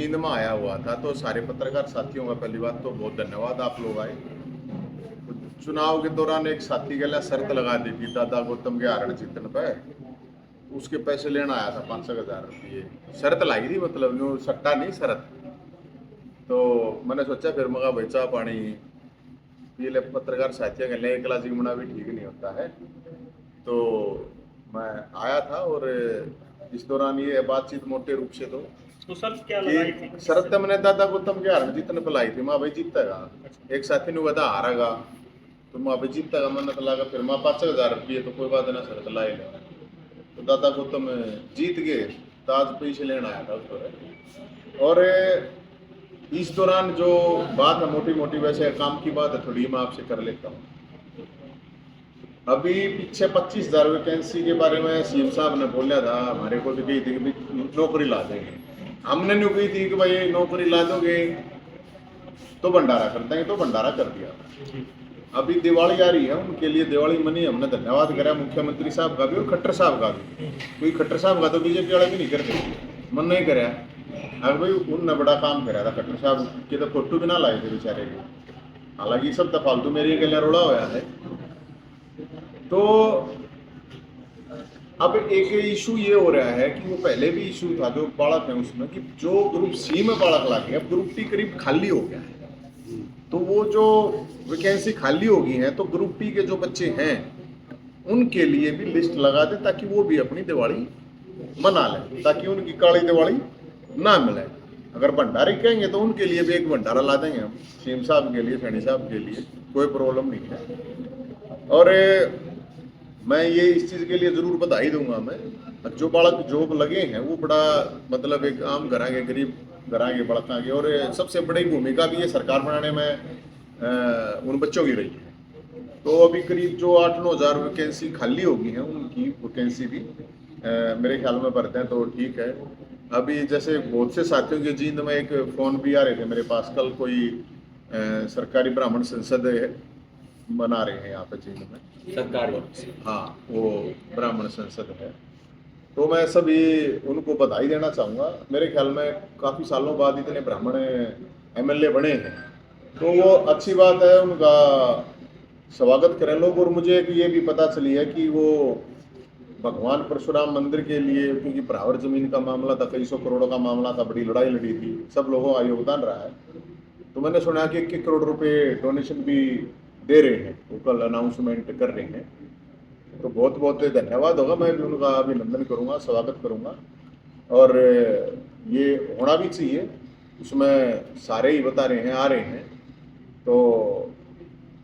जींद में आया हुआ था, तो सारे पत्रकार साथियों का पहली बात तो बहुत धन्यवाद, आप लोग आए। चुनाव के दौरान एक साथी के लिए शर्त लगा दी थी दादा गौतम के हारण जीतने पे, उसके पैसे लेना आया था 500,000 रुपये। शर्त लाई थी, मतलब यूँ सट्टा नहीं, शर्त। तो मैंने सोचा फिर मगा भाई चाह पानी ये ले पत्रकार साथियों के लिए एकला जीवना भी ठीक नहीं होता है। तो मैं आया था और इस दौरान ये बातचीत मोटे रूप से तो शर्त क्या लगाई थी? कि शर्त मैंने दादा गौतम के हारण जीतने पे लाई थी, माँ भाई जीतेगा। एक साथी ने बता हारेगा तो माँ भाई जीतेगा, मैंने तो लगा फिर माँ 5,000 रुपये तो कोई बात ना, शर्त लाई ले। तो दादा गौतम जीत गए, तो आज पैसे लेना आया था उस पर। और इस दौरान जो बात है मोटी मोटी, वैसे काम की बात है थोड़ी, मैं आपसे कर लेता हूँ। अभी पीछे 25,000 वैकेंसी के बारे में सीएम साहब ने बोला था, हमारे को भी कही थी कि नौकरी ला देंगे। हमने नहीं कही थी कि भाई नौकरी ला दोगे तो भंडारा कर देंगे, तो भंडारा कर दिया। अभी दिवाली आ रही है, उनके लिए दिवाली मनी हमने धन्यवाद करा मुख्यमंत्री साहब का भी और खट्टर साहब का भी। कोई खट्टर साहब का तो बीजेपी वाले भी नहीं करते, मन नहीं कराया। अगर भाई उनने बड़ा काम कराया था, खट्टर साहब के तो फोटो भी ना लाए थे बेचारे के। हालांकि सब तो फालतू मेरी गलियां रोड़ा हुआ है। तो अब एक इशू ये हो रहा है कि वो पहले भी इशू था जो बालक है उसमें, कि जो ग्रुप सी में बालक लागे, अब ग्रुप टी करीब खाली हो गया है। तो वो जो वैकेंसी खाली होगी है, तो ग्रुप टी के जो बच्चे हैं उनके लिए भी लिस्ट लगा दे, ताकि वो भी अपनी दिवाली मना लें, ताकि उनकी काली दिवाली ना मिले। अगर भंडारे कहेंगे तो उनके लिए भी एक भंडारा ला देंगे हम, सीएम साहब के लिए, सैनी साहब के लिए, कोई प्रॉब्लम नहीं है। और मैं ये इस चीज़ के लिए ज़रूर बधाई दूंगा। मैं जो बालक जॉब लगे हैं वो बड़ा मतलब एक आम घरा के गरीब घरा के बालक के, और सबसे बड़ी भूमिका भी ये सरकार बनाने में उन बच्चों की रही है। तो अभी करीब जो 8-9 हज़ार वैकेंसी खाली होगी हैं, उनकी वैकेंसी भी मेरे ख्याल में भरते हैं तो ठीक है। अभी जैसे बहुत से साथियों के जींद में एक फ़ोन भी आ रहे थे मेरे पास, कल कोई सरकारी ब्राह्मण संसद बना रहे हैं यहाँ पे जींद में सरकारी, हाँ वो ब्राह्मण संसद है। तो मैं सभी उनको बधाई देना चाहूँगा। मेरे ख्याल में काफ़ी सालों बाद इतने ब्राह्मण एमएलए बने हैं, तो वो अच्छी बात है, उनका स्वागत करें लोग। और मुझे ये भी पता चली है कि वो भगवान परशुराम मंदिर के लिए, क्योंकि बराबर जमीन का मामला था, कई सौ करोड़ का मामला था, बड़ी लड़ाई लड़ी थी, सब लोगों का योगदान रहा है। तो मैंने सुना कि 1 करोड़ रुपए डोनेशन भी दे रहे हैं, वो कल अनाउंसमेंट कर रहे हैं। तो बहुत बहुत धन्यवाद होगा, मैं भी उनका अभिनंदन करूंगा, स्वागत करूंगा। और ये होना भी चाहिए, उसमें सारे ही बता रहे हैं, आ रहे हैं। तो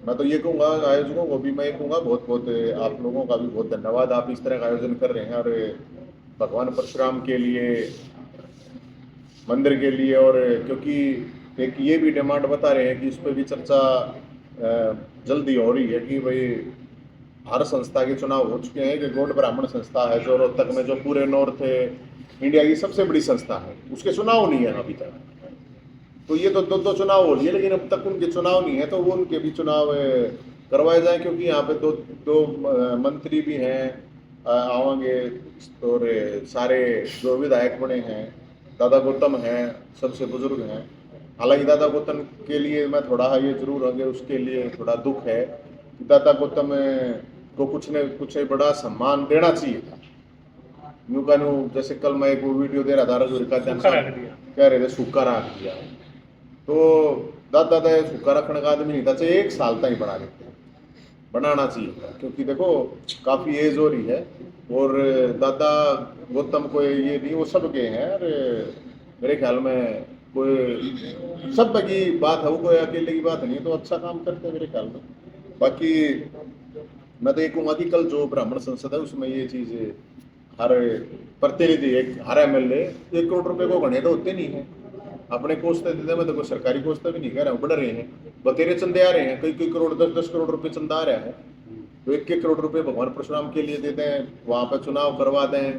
मैं तो ये कहूँगा आयोजकों को भी, मैं ये कहूँगा बहुत बहुत आप लोगों का भी बहुत धन्यवाद, आप इस तरह का आयोजन कर रहे हैं। और भगवान परशुराम के लिए, मंदिर के लिए, और क्योंकि एक ये भी डिमांड बता रहे हैं कि इस पर भी चर्चा जल्दी हो रही है कि भाई हर संस्था के चुनाव हो चुके हैं, कि गौड़ ब्राह्मण संस्था है जो रोहतक में, जो पूरे नॉर्थ इंडिया की सबसे बड़ी संस्था है, उसके चुनाव नहीं है अभी तक। तो ये तो दो चुनाव हो लिए, लेकिन अब तक उनके चुनाव नहीं है, तो वो उनके भी चुनाव करवाए जाएं, क्योंकि यहाँ पे दो मंत्री भी हैं आवेंगे, और सारे जो विधायक बने हैं, दादा गौतम हैं, सबसे बुजुर्ग हैं। हालांकि दादा गौतम के लिए मैं थोड़ा ये जरूर होंगे, उसके लिए थोड़ा दुख है कि दादा गौतम को कुछ न कुछ बड़ा सम्मान देना चाहिए था। यूँ का जैसे कल मैं एक वीडियो दे रहा था, रजौरी का कह रहे थे सूखा रख दिया। तो दादा सूखा रखने का आदमी नहीं था, चाहे 1 साल तक ही बना देते, बनाना चाहिए था, क्योंकि देखो काफ़ी एज हो रही है। और दादा गौतम को ये नहीं, वो सब के हैं, और मेरे ख्याल में कोई सब की बात है, वो कोई अकेले की बात नहीं है, तो अच्छा काम करते हैं मेरे ख्याल में। बाकी मैं तो ये कहूँगा कि कल जो ब्राह्मण संसद है उसमें ये चीज़, हर प्रतिनिधि, एक हर एमएलए 1 करोड़ रुपए को गणे तो होते नहीं है, अपने कोष्ठ देते, मैं तो कोई सरकारी कोष्ठ भी नहीं कह रहा हूँ, बढ़ रहे हैं, बतेरे चंदे आ रहे हैं, कई करोड़ 10-10 करोड़ रुपए चंदा आ रहा है। तो 1-1 करोड़ रुपए भगवान परशुराम के लिए दे दें, वहाँ पर चुनाव करवा दें,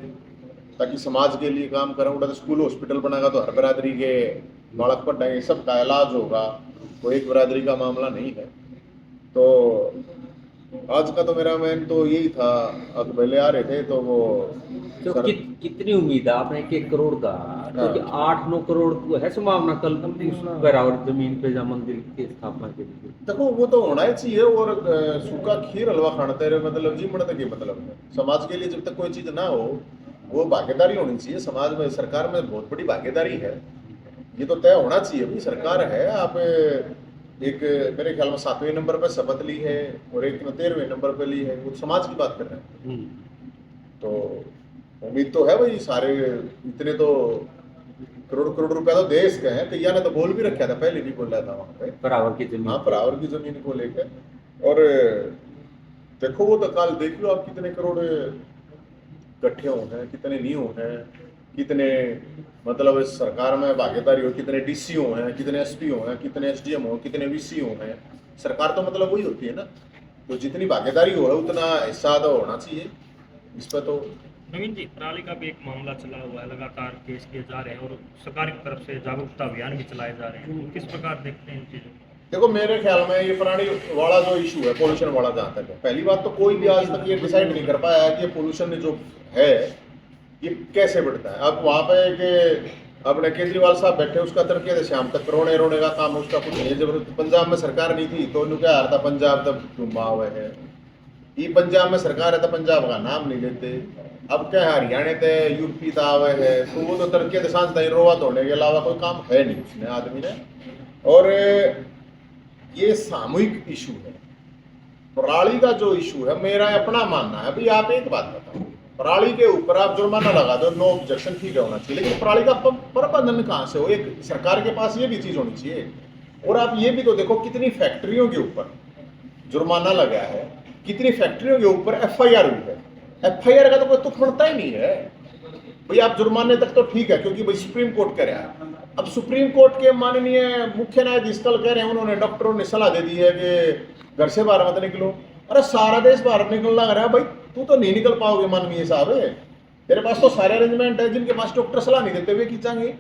ताकि समाज के लिए काम करें। उधर स्कूल हॉस्पिटल बनाएगा तो हर बिरादरी के बालक पढ़ेंगे, सबका इलाज होगा, कोई एक बिरादरी का मामला नहीं है। तो आज का तो मेरा मेन तो यही था, अब पहले आ रहे थे तो वो तो सर कितनी उम्मीद है आपने 1 करोड़ का? क्योंकि 8-9 करोड़ को है संभावना कल बराबर जमीन पे या मंदिर की स्थापना के लिए। देखो वो तो होना ही चाहिए। और सूखा खीर हलवा खाना तेरे मतलब जी मरने के मतलब है। समाज के लिए जब तक कोई चीज ना हो वो भागीदारी होनी चाहिए। समाज में सरकार में बहुत बड़ी भागीदारी है, ये तो तय होना चाहिए। भाई सरकार है, आप एक मेरे ख्याल में 7वें नंबर पर शपथ ली है और एक ने 13वें नंबर पर ली है, वो समाज की बात कर रहे हैं। तो उम्मीद तो है भाई सारे इतने तो करोड़ करोड़ रुपया तो देश के हैं। कईया ने तो बोल भी रखा था, पहले भी बोला था वहां पे बराबर की जमीन। हाँ, बराबर की जमीन को लेकर। और देखो वो तो काल देख लो आप कितने करोड़ इकट्ठे हो हैं, कितने नहीं हो हैं, कितने मतलब इस सरकार में भागीदारी हो, कितने डीसी हो हैं, कितने एसपी हो हैं, कितने एसडीएम हो, कितने वीसी हो हैं। सरकार तो मतलब वही होती है ना, तो जितनी भागीदारी हो है उतना हिस्सा तो होना चाहिए इस पर। तो नवीन जी, पराली का भी एक मामला चला हुआ है, लगातार केस किए जा रहे हैं और सरकार की तरफ से जागरूकता अभियान भी चलाए जा रहे हैं। किस प्रकार देखते हैं इन चीजों को? देखो मेरे ख्याल में ये प्राणी वाला जो इशू है, पोल्यूशन वाला, जहाँ तक है, पहली बात तो कोई भी आज तक ये डिसाइड नहीं कर पाया है कि ये पोल्यूशन जो है ये कैसे बढ़ता है। अब वहाँ पे एक अपने केजरीवाल साहब बैठे, उसका तरक्या शाम तक रोने रोने का काम उसका कुछ नहीं है। जब पंजाब में सरकार नहीं थी तो उन्होंने क्या हार था, पंजाब तब घुमा हुआ है। ये पंजाब में सरकार है तो पंजाब का नाम नहीं लेते। अब क्या हरियाणा थे, यूपी था आवे है, तो वो तो तरक्की के सांस नहीं, रोवा तोड़ने के अलावा कोई काम है नहीं उसने आदमी ने। और ये सामूहिक इशू है। पराली का जो इशू है, मेरा अपना मानना है, अभी आप एक बात बताओ, पराली के ऊपर आप जुर्माना लगा दो, नो ऑब्जेक्शन, ठीक है, होना चाहिए, लेकिन पराली का प्रबंधन कहाँ से हो? एक सरकार के पास ये भी चीज होनी चाहिए। और आप ये भी तो देखो कितनी फैक्ट्रियों के ऊपर जुर्माना लगा है, कितनी फैक्ट्रियों के ऊपर एफआईआर हुई है। एफआईआर का तो कोई तुक बनता ही नहीं है भाई। आप जुर्माने तक तो ठीक है क्योंकि भाई सुप्रीम कोर्ट कह रहा है। अब सुप्रीम कोर्ट के माननीय मुख्य न्यायाधीश कल कह रहे हैं, उन्होंने डॉक्टरों ने सलाह दे दी है कि घर से बाहर मत निकलो। अरे सारा देश बाहर निकलना लग रहा है भाई, तू तो नहीं निकल पाओगे माननीय साहब, तेरे पास तो सारे अरेंजमेंट है, जिनके पास डॉक्टर सलाह नहीं देते हुए खींचांगे।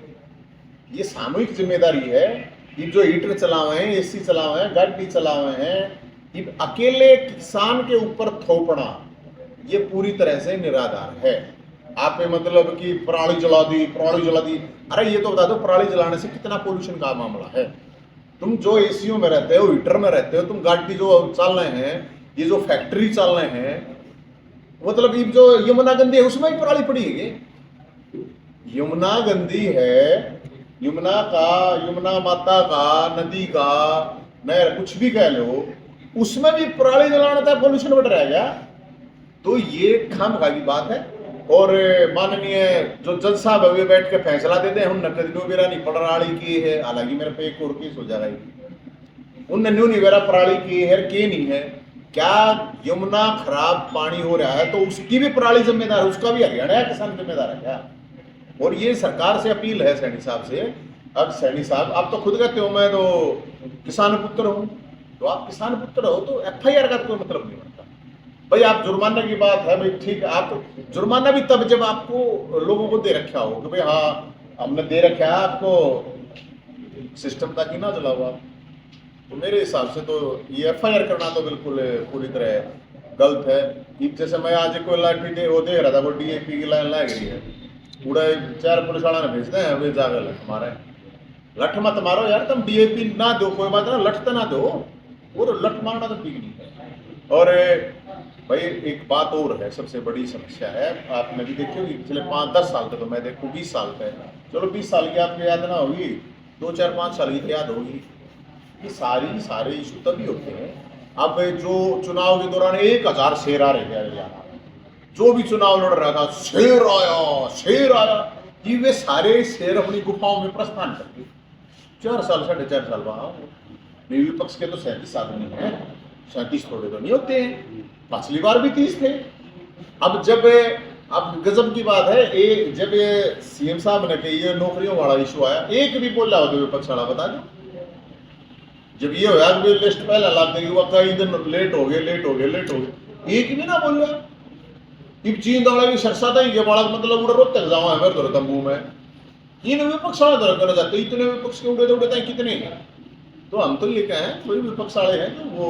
ये सामूहिक जिम्मेदारी है। ये जो हीटर चलावे हैं, एसी चलावे हैं, गाड़ी चलावे हैं, ये अकेले किसान के ऊपर थोपना ये पूरी तरह से निराधार है। आप मतलब कि पराली जला दी, पराली जला दी। अरे ये तो बता दो पराली जलाने से कितना पोल्यूशन का मामला है। तुम जो एसीओ में रहते हो, हीटर में रहते हो, तुम गाड़ी जो चल रहे हैं, ये जो फैक्ट्री चल रहे हैं, मतलब ये जो यमुना गंदी है उसमें भी पराली पड़ी है। यमुना गंदी है, यमुना माता का, नदी का, नहर, कुछ भी कह लो, उसमें भी पराली जलाना था, पोल्यूशन बढ़ रहा है क्या? तो ये खामखा की बात है। और माननीय जो जज साहब अभी बैठ के फैसला देते हैं, उन नकद बेरा नहीं पराली की है, हालांकि मेरे पे एक और केस हो जाएगा, उन न्यू निवेरा पराली की है के नहीं है क्या? यमुना खराब पानी हो रहा है तो उसकी भी पराली जिम्मेदार है, उसका भी हरियाणा किसान जिम्मेदार है क्या? और ये सरकार से अपील है सैनी साहब से। अब सैनी साहब आप तो खुद कहते हो मैं तो किसान पुत्र हूँ, तो आप किसान पुत्र हो तो एफआईआर का कोई मतलब नहीं बनता भाई। आप जुर्माने की बात है भाई, ठीक है, आप जुर्माना भी तब जब आपको लोगों को दे रखा हो कि भाई हाँ हमने दे रखा है आपको, सिस्टम तक ही ना जलाओ आप। तो मेरे हिसाब से तो ये एफआईआर करना तो बिल्कुल पूरी तरह गलत है। कि जैसे मैं आज कोई लाठी दे वो देख रहा था, कोई डीएपी की लाइन लग रही है, पूरा 4 पुलिस वाला ने भेजते हैं वे जाकर लठ मारे। लठ मत मारो यार, तुम डीएपी ना दो कोई बात ना, लठ तो ना दो, वो तो लठ मारना तो ठीक नहीं है। और भाई एक बात और है, सबसे बड़ी समस्या है, आपने भी देखी होगी पिछले 5-10 साल तक, तो मैं देखूँ 20 साल का, चलो 20 साल की आपको याद ना होगी, 2-4-5 साल की याद होगी। ये सारे इशू तभी होते हैं। अब जो चुनाव के दौरान 1000 शेर आ रहे हैं, जो भी चुनाव लड़ रहा था शेर आया, कि वे सारे शेर अपनी गुफाओं में प्रस्थान करते 4 साल 4.5 साल बाद। विपक्ष के तो 37 आदमी है, 37 थोड़े तो नहीं होते हैं, पिछली बार भी 30 थे। अब गजब की बात है, जब ये सीएम साहब ने ये नौकरियों वाला इशू आया, एक भी बोला हो तो विपक्ष वाला बता दो। जब ये होया कि लिस्ट पहले लाग गई, वो कई दिन लेट हो गए, एक भी ना बोल रहा। इब चीन दौड़ा भी सरसाता ही के बालक मतलब उड़े रोते जाओ है मेरे तंबू में, इन विपक्ष वाले दौड़ करना चाहते, इतने विपक्ष के उड़े दौड़े कितने हैं। तो हम तो ये कहें कोई विपक्ष वाले हैं तो वो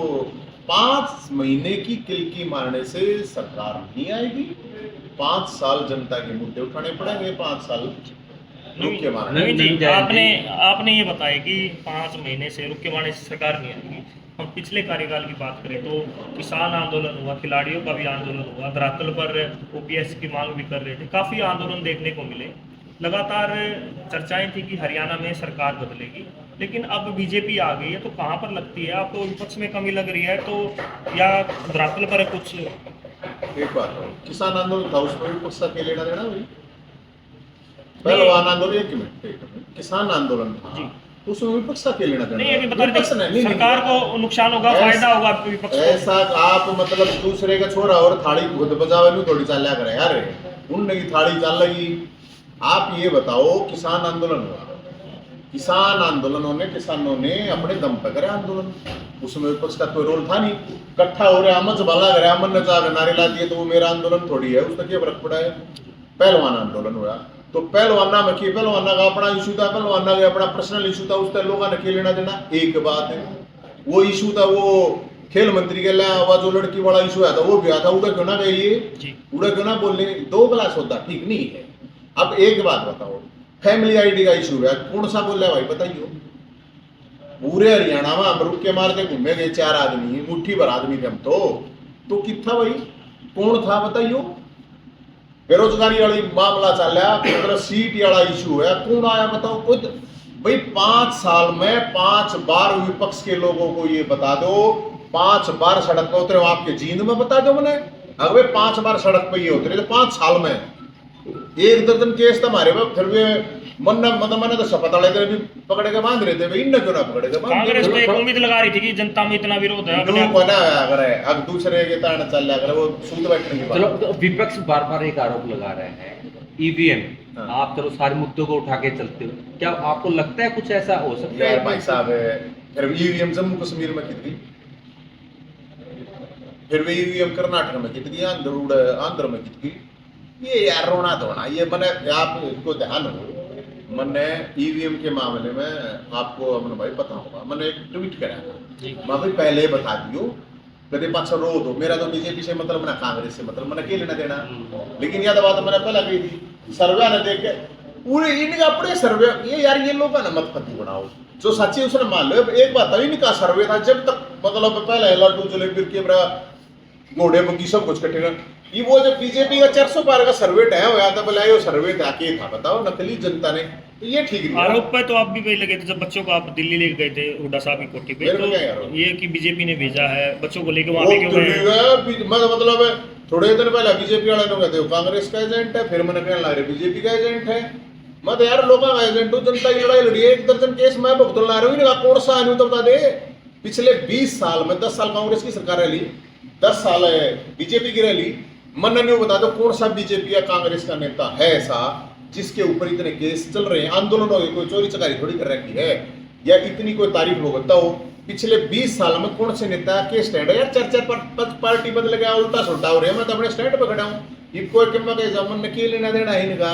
5 महीने की किल्की मारने से सरकार नहीं आएगी। 5 साल जनता के मुद्दे उठाने पड़ेंगे, 5 साल रुक के मारने। नवीन जी, नहीं जाएगी। आपने ये बताया कि 5 महीने से रुक के मारने से सरकार नहीं आएगी। हम पिछले कार्यकाल की बात करें तो किसान आंदोलन हुआ, खिलाड़ियों का भी आंदोलन हुआ, धरातल पर ओपीएस की मांग भी कर रहे थे, काफ़ी आंदोलन देखने को मिले। लगातार चर्चाएं थी कि हरियाणा में सरकार बदलेगी, लेकिन अब बीजेपी आ गई है, तो कहाँ पर लगती है आपको विपक्ष में कमी लग रही है तो, या धरातल पर कुछ? एक बात है, किसान आंदोलन था उसमें विपक्ष का क्या लेना देना हुई? पहलवान आंदोलन, एक मिनट, किसान आंदोलन था जी, तो उसमें विपक्ष का क्या लेना देना? नहीं अभी बता विपक्ष रहे ने- नहीं, सरकार को नुकसान होगा, फायदा होगा विपक्ष को। ऐसा आप मतलब दूसरे का छोरा और थाली खुद बजावे नहीं थोड़ी चाल्या करे यार, उनने की थाली चल लगी। आप ये बताओ, किसान आंदोलन हुआ, किसान आंदोलनों ने, किसानों ने अपने दम पर करे आंदोलन, उसमें विपक्ष का कोई रोल था नहीं। इकट्ठा हो रहा अमन भला करे, अमन ने चाह नारे ला दिए तो वो मेरा आंदोलन थोड़ी है, उसका क्या फर्क पड़ा है? पहलवान आंदोलन हुआ तो पहलवाना में की, पहलवाना का अपना इशू था, पहलवाना का अपना पर्सनल इशू था, उसका लोगों ने खेल लेना देना एक बात है। वो इशू था, वो खेल मंत्री के लिए जो लड़की वाला इशू आया था वो भी आया था, उड़ा क्यों ना गए ये, उड़ा क्यों ना बोलने, दो गिलास होता ठीक नहीं है। अब एक बात बताओ, फैमिली आईडी का इशू है, कौन सा बोल रहा है भाई बताइए? पूरे हरियाणा में हम रुक के मारते घूमे गए 4 आदमी, मुट्ठी भर आदमी थे हम तो कितना भाई, कौन था बताइयो? बेरोजगारी वाली मामला चल रहा, मतलब सीट वाला इशू है, कौन आया बताओ? खुद भाई 5 साल में 5 बार विपक्ष के लोगों को ये बता दो, 5 बार सड़क पर उतरे, आपके जींद में बता दो मैंने, अगर 5 बार सड़क पर ये उतरे तो 5 साल में 1 दर्जन केस तो हमारे में, फिर भी मैंने तो शपथ वाले दिन भी पकड़े के बांध रहे थे भाई, इन क्यों ना पकड़े के बांध कांग्रेस तो एक उम्मीद लगा रही थी कि जनता में इतना विरोध है, अपने आप को ना अगर अब दूसरे के तान चल रहा, अगर वो सूद बैठने की चलो बात। तो विपक्ष बार बार एक आरोप लगा रहे हैं ईवीएम, हाँ। आप चलो सारे मुद्दों को उठा के चलते हो, क्या आपको लगता है कुछ ऐसा हो सकता यार है? भाई साहब, फिर ईवीएम जम्मू कश्मीर में कितनी, फिर भी ईवीएम कर्नाटक में कितनी, आंध्र में कितनी, ये यार रोना धोना, ये मैंने आपको ध्यान हो, मैंने ईवीएम के मामले में आपको अमन भाई पता होगा, मैंने एक ट्वीट करा था, मैं भाई पहले बता दियो, कदे पाछा रो दो, मेरा तो बीजेपी से मतलब ना कांग्रेस से मतलब, मैंने क्या लेना देना। लेकिन यह बात मैंने पहले कही थी, सर्वे ने देख के पूरे इनका अपने सर्वे, ये यार ये लोग ना मत पति बनाओ, जो सच्ची उसने मान लो। एक बात है, इनका सर्वे था जब तक मतलब पहले लड्डू जलेबी के घोड़े बग्गी सब कुछ कटेगा, ये वो जब बीजेपी का 400 पार का सर्वे तय होया था, बोला ये सर्वे था के था बताओ, नकली जनता ने, तो ये ठीक नहीं। आरोप पे तो आप भी वही लगे थे जब बच्चों को आप दिल्ली लेके गए थे हुड्डा साहब की कोठी पे, मेरे को तो क्या यार हो? ये कि बीजेपी ने भेजा है बच्चों को लेके वहां पे क्यों गए? मतलब थोड़े दिन पहले बीजेपी वाले लोग कहते हो कांग्रेस का एजेंट है, फिर मैंने कहने लगा बीजेपी का एजेंट है, मैं तो यार लोगों का एजेंट हूँ, जनता की लड़ाई लड़ी है, 1 दर्जन केस मैं भुगतन ला रहा हूँ, इनका कौन सा आनू तो बता दे। पिछले 20 साल में 10 साल कांग्रेस की सरकार रही, 10 साल बीजेपी की रही, मन नहीं बता दो कौन सा बीजेपी या कांग्रेस का नेता है ऐसा जिसके ऊपर इतने केस चल रहे हैं, आंदोलन हो गए, कोई चोरी चकारी थोड़ी कर रखी है या इतनी कोई तारीफ भुगतता हो। पिछले 20 साल में कौन से नेता के स्टैंड है यार? 4 पार्टी बदल गया, उल्टा सुल्टा हो रहा है, मैं तो अपने स्टैंड पर खड़ा हूँ, ये कोई किम्मा के जमन ने के लेना देना है इनका।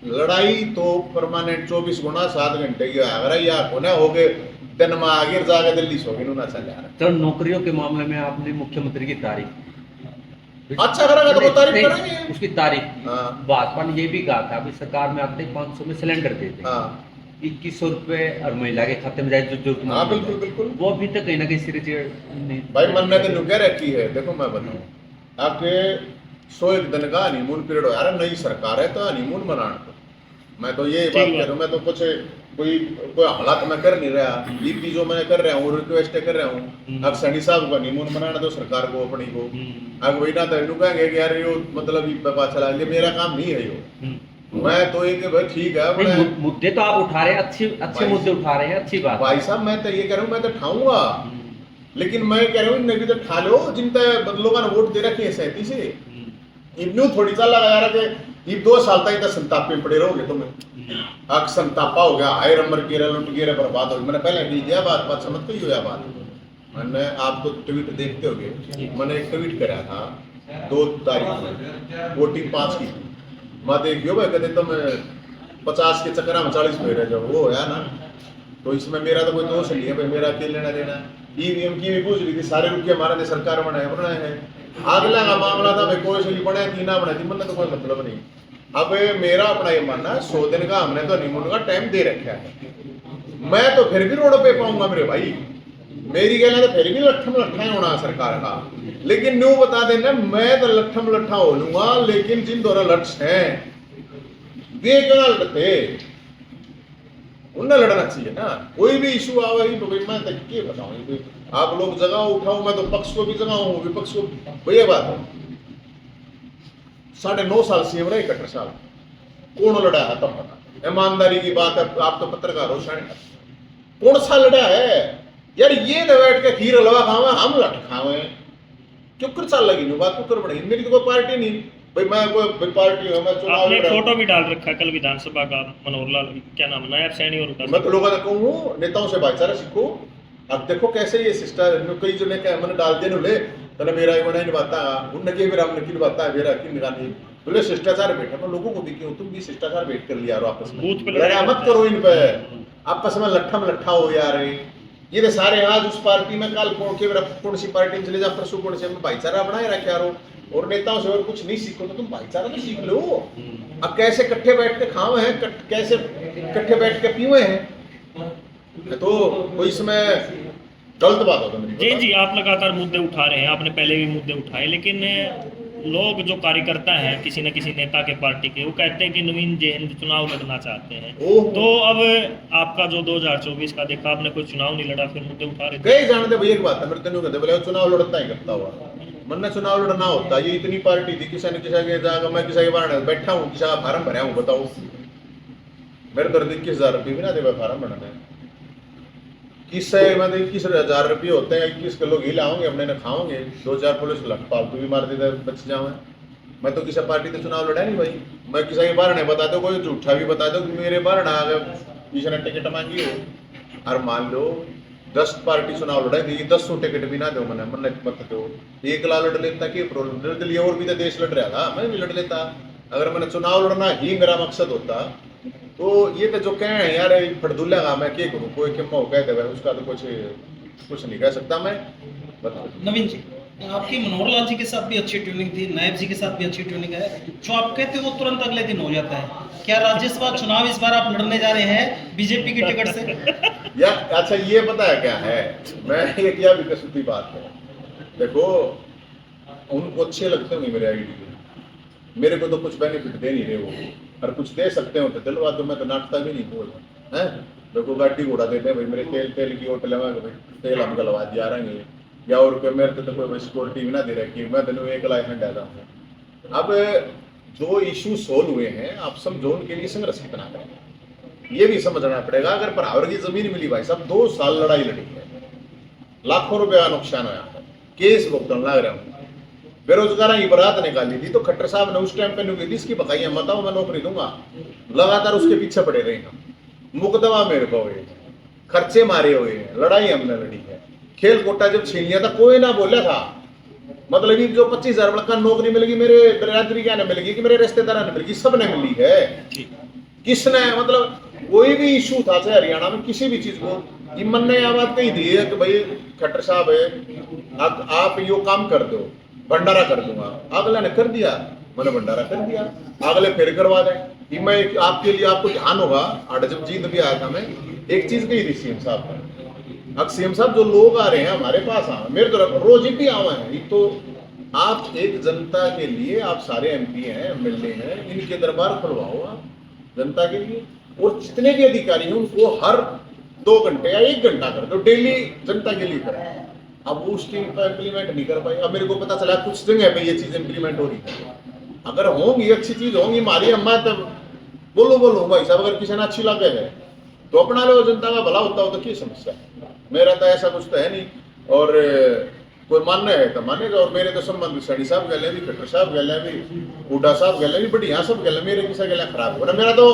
लड़ाई तो परमानेंट 24 गुना 7 घंटे की अगर या होना हो गए दिन में आगे जाकर दिल्ली सो गए ना चल यार। तो नौकरियों के मामले में आपने मुख्यमंत्री की तारीफ, अच्छा करेगा तो वो तारीफ करेंगे, उसकी तारीफ की। हाँ। भाजपा ने ये भी कहा था अभी सरकार में आते 500 में सिलेंडर देते, हाँ 2100 रुपए और महिला के खाते में जाए जो जरूरतमंद हाँ है। बिल्कुल बिल्कुल वो अभी तक कहीं ना कहीं सिरे से नहीं। भाई मन ने तो नुकह रखी है। देखो मैं बताऊं आपके 101 दिन का हनीमून पीरियड हो यार, नई सरकार है तो हनीमून मनाना तो मैं तो ये बात कह रहा हूँ, मैं तो कुछ कोई हमला तो मैं कर नहीं रहा, लीपी जो मैं कर रहा हूँ रिक्वेस्ट कर रहा हूँ। अब सैनी साहब को हनीमून मनाना तो सरकार को अपनी को, अब वही ना तो कहेंगे कि यार यो मतलब पता चला ये मेरा काम नहीं है यो। मैं तो ये कि भाई ठीक है नहीं, मुद्दे तो आप उठा रहे हैं, अच्छे भाई- मुद्दे उठा रहे हैं, अच्छी बात। भाई साहब मैं तो ये कह रहा हूँ, मैं तो ठाऊंगा, लेकिन मैं कह रहा हूँ इनने भी तो ठा लो जिन लोगों ने वोट दे रखे हैं 37 से, इन्नू थोड़ी चल लगा यार कि ये 2 साल तक तो संताप में पड़े रहोगे तुम्हें, आग संतापा हो गया, हाय रमर गिरा लुट गिरा बर्बाद हो गया। मैंने पहले भी दिया बात समझ तो ही हुआ बात, मैंने आपको ट्वीट देखते होगे, मैंने एक ट्वीट करा था 2 तारीख में वोटिंग 5 की, मैं देखियो भाई कहते तुम 50 के चक्कर में 40 फेरे जब वो होया ना, तो इसमें मेरा तो कोई दोष नहीं है भाई, मेरा क्या लेना देना। ईवीएम की भी पूछ रही थी, सारे रुपये हमारे ने सरकार बनाए हैं। अगला का मामला था भाई कोई से बनाया थी ना बनाई थी, मतलब तो कोई मतलब नहीं। अब मेरा अपना ये मानना है 100 दिन का हमने तो हनीमून का टाइम दे रखा है, मैं तो फिर भी रोड पे पाऊंगा मेरे भाई, मेरी कहना तो फिर भी लट्ठम लट्ठा ही होना सरकार का। लेकिन न्यू बता देना मैं तो लट्ठम लट्ठा हो लूंगा, लेकिन जिन दोनों लट्स हैं वे क्यों ना लड़ते, उन्हें लड़ना चाहिए ना। कोई भी इशू आवे तो भाई मैं क्या बताऊं, आप लोग जगह उठाओ, मैं तो पक्ष को भी जगाऊं विपक्ष को। भैया बात है 9.5 साल सीएम रहे खट्टर साहब, कौन लड़ा है तब पता, ईमानदारी की बात है, आप तो पत्रकार हो शायद, कौन सा लड़ा है यार। ये न बैठ के खीर हलवा खावे हम लट खावे, क्यों कर चाल लगी बात क्यों कर पड़ेगी। मेरी तो कोई पार्टी नहीं भाई, मैं कोई पार्टी हूं, मैं चुनाव आपने लड़ रहा हूं। फोटो भी डाल रखा है कल विधानसभा का, मनोहर लाल क्या नाम है, नायब सैनी और मैं तो लोगों ने कहूँ नेताओं से भाईचारा सीखो। अब देखो कैसे ये सिस्टर कई जो ने मैंने डाल दिए नुले तने मेरा ये नहीं बाता उनने के मेरा हमने की बाता है मेरा की निकाली बोले शिष्टाचार बैठा, मैं लोगों को भी क्यों तुम भी शिष्टाचार बैठ कर लिया आपस में, बूथ पे लड़ाई मत करो इन पे, आपस में लट्ठम लट्ठा हो यार। ये तो सारे आज उस पार्टी में काल कौन सी पार्टी में चले जा, परसों कौन से भाईचारा बनाए रखे यारो, और नेताओं से और कुछ नहीं सीखो तो तुम भाईचारा तो सीख लो। अब कैसे इकट्ठे बैठ के खावे हैं, कैसे इकट्ठे बैठ के पीवे हैं, तो कोई इसमें गलत बात होता है। जी जी, आप लगातार मुद्दे उठा रहे हैं, आपने पहले भी मुद्दे उठाए, लेकिन लोग जो कार्यकर्ता हैं किसी न किसी नेता के पार्टी के, वो कहते हैं कि नवीन जैन चुनाव लड़ना चाहते हैं। तो अब आपका जो 2024 का देखा, आपने कोई चुनाव नहीं लड़ा, फिर मुद्दे उठा रहे थे। कई जानते भैया एक बात है, मेरे तेनों कहते बोले चुनाव लड़ता ही करता हुआ, मन चुनाव लड़ना होता, ये इतनी पार्टी थी, किसी ने किसी के जाकर मैं किसी के बारे बैठा हूँ, किसी का फार्म भरा हूँ, बताओ मेरे तो 21,000 रुपये भी ना दे फार्म भरने, किससे मतलब 21,000 रुपये होते हैं, 21 किलो घी लाओगे अपने ने खाओगे, 2-4 पुलिस लट फालतू भी मार देते बच जाओ। मैं तो किसी पार्टी से चुनाव लड़ा नहीं भाई, मैं किसी के बारे बता दो, कोई झूठा भी बता दो कि मेरे बारे आ गए किसी ने टिकट मांगी हो, और मान लो 10 पार्टी चुनाव लड़ाई 10 टिकट भी ना दो मैंने मन मत दो, 1 लाख लड़ लेता कि प्रॉब्लम लड़ लिए, और भी तो देश लड़ रहा था, मैं भी लड़ लेता। अगर मैंने चुनाव लड़ना ही मेरा मकसद होता तो ये तो जो कह हैं यार फटदुल्ला का मैं क्या करूँ, कोई क्यों कहते हुए उसका तो कुछ नहीं कह सकता मैं। नवीन जी, आपकी मनोहर लाल जी के साथ भी अच्छी ट्यूनिंग थी, नायब जी के साथ भी अच्छी ट्यूनिंग है, जो आप कहते हो वो तुरंत अगले दिन हो जाता है। क्या राज्यसभा चुनाव इस बार आप लड़ने जा रहे हैं बीजेपी की टिकट से? या अच्छा ये पता है क्या है, मैं ये क्या विकसित बात है, देखो उनको अच्छे लगते होंगे मेरे आइडिया, मेरे को तो कुछ बेनिफिट दे नहीं रहे वो, और कुछ दे सकते हो तो दिलवा दो, मैं तो नाटता भी नहीं बोल है। देखो गाड़ी घोड़ा देते हैं भाई, मेरे तेल की होटल है, तेल हम गलवा दिया रहे या और रुपये मेरे तो कोई सिक्योरिटी भी ना दे रखी, मैं तेन 1 लाख डाला हूँ। अब जो इशू सोल्व हुए हैं आप समझो, उनके लिए संघर्ष कितना करें ये भी समझना पड़ेगा। अगर बराबर की जमीन मिली भाई साहब, 2 साल लड़ाई लड़ी है, लाखों रुपया नुकसान हुआ है, केस भुगतान लग रहा हूँ, बेरोजगार की बरात निकाली थी तो खट्टर साहब ने उस टाइम पे नहीं इसकी बकाइयां बताओ मैं नौकरी दूंगा, लगातार उसके पीछे पड़े रहे हम, मुकदमा मेरे को हुए, खर्चे मारे हुए हैं, लड़ाई हमने लड़ी है, खेल कोटा जब छीन लिया था कोई ना बोला था, मतलब जो 25,000 का नौकरी मिलेगी मेरे बिरादरी क्या न मिलेगी कि मेरे रिश्तेदार ने मिलेगी, सब ने मिली है। किसने मतलब कोई भी इशू था चाहे हरियाणा में किसी भी चीज को, इमन ने यह बात कही थी कि भाई खट्टर साहब है आप यो काम कर दो भंडारा कर दूंगा, अगले ने कर दिया, मैंने भंडारा कर दिया, अगले फिर करवा दें। मैं आपके लिए आपको ध्यान होगा जब जीत भी आया था मैं एक चीज कही थी सीएम साहब को, अब सीएम साहब जो लोग आ रहे हैं हमारे पास आ मेरे तरफ रोज ही भी आवा है, एक तो आप एक जनता के लिए आप सारे एमपी हैं एमएलए हैं, इनके दरबार खुलवाओ आप जनता के लिए, और जितने भी अधिकारी हैं उनको हर 2 घंटे या 1 घंटा कर दो डेली जनता के लिए करें। अब वो उस टीम का इम्प्लीमेंट नहीं कर पाई, अब मेरे को पता चला कुछ जगह पे ये चीज इम्प्लीमेंट हो रही है, अगर होंगी अच्छी चीज होंगी हमारी अम्मा तब बोलो भाई साहब, अगर किसी ने अच्छी लगे है तो अपना लो, जनता का भला होता हो तो क्या समस्या, मेरा तो ऐसा कुछ तो है नहीं, और कोई मानना है तो मानेगा, और मेरे तो संबंध सड़ी साहब गले भी खट्टर साहब गले भी हुड्डा साहब गले भी बढ़िया सब गले, मेरे किसी गला खराब हो मेरा तो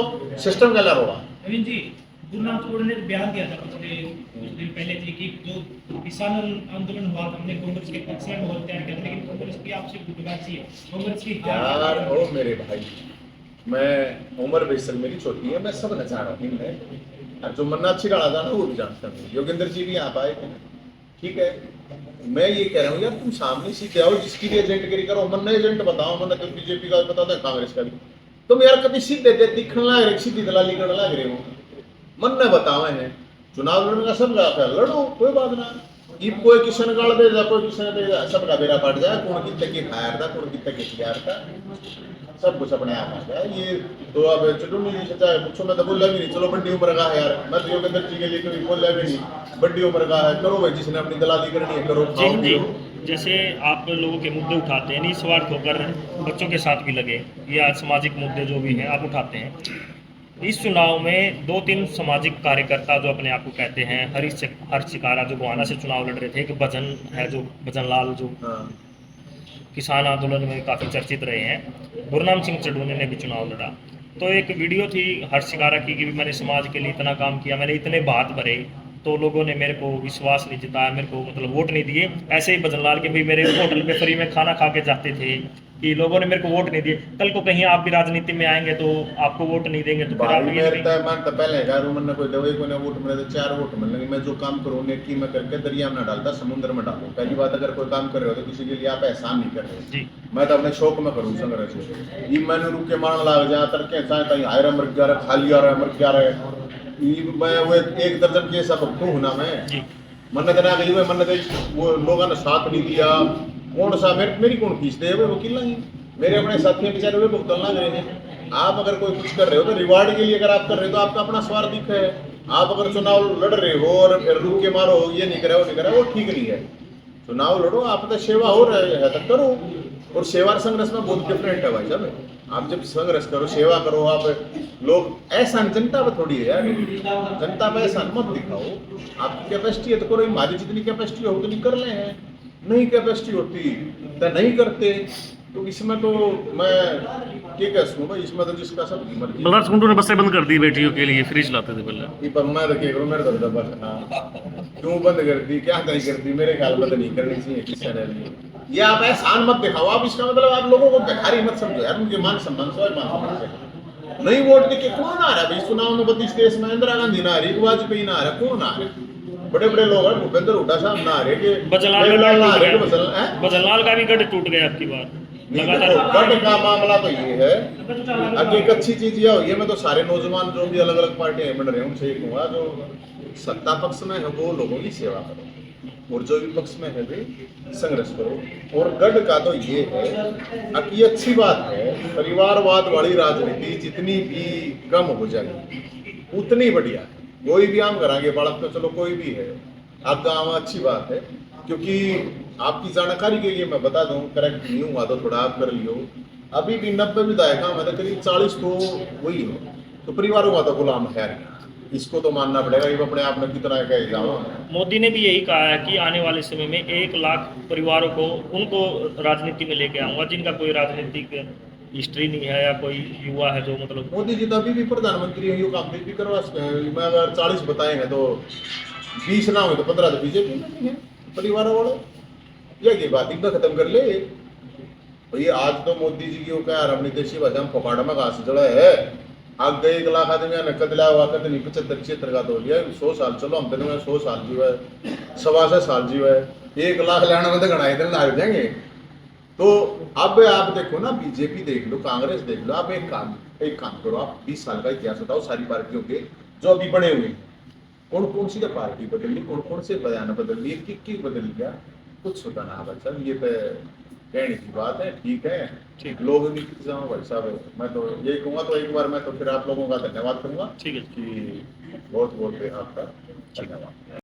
सिस्टम गला रोड़ा। नवीन जी, गुरुनाम तोड़ ने बयान दिया था पिछले कुछ दिन पहले थी कि जो किसान आंदोलन हुआ था हमने कांग्रेस के पक्ष में बहुत तैयार किया, लेकिन कांग्रेस की आपसे गुटबाजी है, कांग्रेस की यार ओ मेरे भाई, मैं उम्र बेशक मेरी छोटी है, मैं सब न जान रहा हूँ, और जो मन्ना अच्छी डाला था ना वो भी जानता हूँ, योगेंद्र जी भी यहाँ आए थे, ठीक है, मैं ये कह रहा हूँ यार तुम सामने सीधे आओ, जिसकी भी एजेंटगिरी करो, मन एजेंट बताओ, मन तो बीजेपी का बताओ तो कांग्रेस का भी, तुम यार कभी सीधे दिखने लग रहे, सीधी दलाली करने लग रहे हो, मन ने बतावे हैं चुनाव लड़ने का सब है, लड़ो कोई बात ना, ये कोई किशन गाड़ देगा, कोई किशन देगा, सबका बेड़ा पड़ जाए, कौन कितने की फायर था, कौन कितने की तैयार था, सब कुछ अपने आप आ गया। ये तो अब चुटुनी जी से चाहे पूछो, मैं तो बोला भी नहीं, चलो बड़ी उम्र का है यार, मैं तो योगेंद्र जी के लिए कभी बोला भी नहीं, बड़ी उम्र का है, करो भाई जिसने अपनी दलाली करनी है करो, खाओ जी पियो। जैसे आप लोगों के मुद्दे उठाते हैं, निस्वार्थ होकर बच्चों के साथ भी लगे या सामाजिक मुद्दे जो भी हैं आप उठाते हैं। इस चुनाव में 2-3 सामाजिक कार्यकर्ता जो अपने आप को कहते हैं, हरीश शिकारा जो गोहाना से चुनाव लड़ रहे थे, एक भजन है जो भजन लाल जो हाँ किसान आंदोलन में काफ़ी चर्चित रहे हैं, गुरनाम सिंह चडूने ने भी चुनाव लड़ा। तो एक वीडियो थी हर्ष शिकारा की कि मैंने समाज के लिए इतना काम किया, मैंने इतने बात भरे, तो लोगों ने मेरे को विश्वास नहीं जताया, मेरे को मतलब वोट नहीं दिए। ऐसे ही भजनलाल के भी मेरे होटल पे फ्री में खाना खा के जाते थे कि लोगों ने मेरे को वोट नहीं दिए, कल को कहीं आप भी राजनीति में आएंगे तो आपको वोट नहीं देंगे तो फिर भाई आप ये मेरे नहीं- तो पहले कहा मन ने कोई दवाई को ना वोट मिले तो 4 वोट मिलेंगे, मैं जो काम करूँ नेकी में करके दरिया में ना डालता, समुद्र में डालूं। पहली बात, अगर कोई काम कर रहे हो तो किसी के लिए आप एहसान नहीं कर रहे, जी मैं तो अपने शौक में करूँ संघर्ष। ये मैंने रुक के मारने लग जा तड़के चाहे कहीं हायरा मर गया रहा, खाली आ रहा मर गया रहा, मैं वो 1 दर्जन के सब भक्तू हूँ ना मैं, जी मन ने ना गई मन ने वो लोगों ने साथ नहीं दिया, कौन सा मेरी कौन खींच दे, वो वकील नहीं, मेरे अपने साथी बेचारे हुए भुगतान लग रहे हैं। आप अगर कोई कुछ कर रहे हो तो रिवार्ड के लिए अगर आप कर रहे हो तो आपका अपना स्वार्थ दिख है। आप अगर चुनाव लड़ रहे हो और फिर रुक के मारो ये नहीं करे वो नहीं करे, वो ठीक नहीं है। चुनाव लड़ो, आप तो सेवा हो रहे है तो करो, और सेवा संघर्ष में बहुत डिफरेंट है भाई साहब। आप जब संघर्ष करो, सेवा करो, आप लोग एहसान जनता पे थोड़ी है यार, जनता पे एहसान मत दिखाओ। आपकी कैपेसिटी है तो करो, हमारी जितनी कैपेसिटी हो उतनी कर ले हैं, नहीं कैपेसिटी होती तो नहीं करते। तो इसमें तो मैं क्या कह सकूँ भाई, इसमें तो जिसका सब मर्जी। बलराज कुंडू ने बसें बंद कर दी बेटियों के लिए, फ्री चलाते थे पहले। ये पर मैं तो क्या करूँ, मेरे तो बस क्यों बंद कर दी, क्या नहीं करती, मेरे ख्याल में तो नहीं करनी चाहिए किसी ने भी। ये आप एहसान मत दिखाओ, आप इसका मतलब आप लोगों को भिखारी मत समझो यार, उनके मान सम्मान से मान सम्मान नहीं वोट देके कौन आ रहा है भाई चुनाव में? 32 देश में इंदिरा गांधी ना आ रही, वाजपेयी ना आ रहा, कौन आ रहा है? बड़े बड़े लोग हैं, भूपेंद्र हुड्डा साहब ना आ रहे, कि भजनलाल का भी गढ़ टूट गया आपकी बार लगातार। गढ़ का मामला तो ये है, आगे एक अच्छी चीज यह हुई है, मैं तो सारे नौजवान जो भी अलग अलग पार्टियां बन रहे हैं उनसे ये कहूँगा, जो सत्ता पक्ष में है वो लोगों की सेवा करो, और जो विपक्ष में है वे संघर्ष करो। और गढ़ का तो ये है, अब ये अच्छी बात है, परिवारवाद वाली राजनीति जितनी भी कम हो जाएगी उतनी बढ़िया है। कोई भी आम कराएंगे बालक तो चलो कोई भी है, आपका आम अच्छी बात है। क्योंकि आपकी जानकारी के लिए मैं बता दूं, करेक्ट नहीं हुआ तो थोड़ा आप कर लियो, अभी भी 90 विधायक में तो करीब 40 तो वही हो, तो परिवारों का तो गुलाम है, इसको तो मानना पड़ेगा। ये अपने आप में कितना कह जाओ। मोदी ने भी यही कहा है कि आने वाले समय में 1 लाख परिवारों को उनको राजनीति में लेके आऊंगा जिनका कोई राजनीतिक हिस्ट्री नहीं है या कोई युवा है जो मतलब। मोदी जी तो अभी भी प्रधानमंत्री हैं, योग आप भी करवा सकते हैं। मैं अगर 40 बताए हैं तो 20 ना हो तो 15 तो बीजेपी में नहीं है परिवार वाले, ये बात ही खत्म कर ले भैया। आज तो मोदी जी की वो क्या अपनी देशी भाषा में पकड़ में घास जड़ा है, आग गए 1 लाख आदमी ने कदला हुआ कद नहीं 75-76 का तो लिया 100 साल, चलो हम दिन में 100 साल जीवा है, 125 साल जीवा है, 1 लाख लेने में तो गणाए दिन लाग जाएंगे। तो अब आप देखो ना, बीजेपी देख लो, कांग्रेस देख लो, आप एक काम करो, आप 20 साल का इतिहास बताओ सारी पार्टियों के जो अभी बने हुए हैं, कौन कौन सी पार्टी बदल ली, कौन कौन से बयान बदल लिए, किक बदल गया, कुछ होता ना भाई साहब। ये तो कहने की बात है, ठीक है, ठीक लोग भी जाओ भाई साहब। मैं तो यही कहूँगा, तो एक बार मैं तो फिर आप लोगों का धन्यवाद करूँगा ठीक है कि बहुत बहुत आपका धन्यवाद।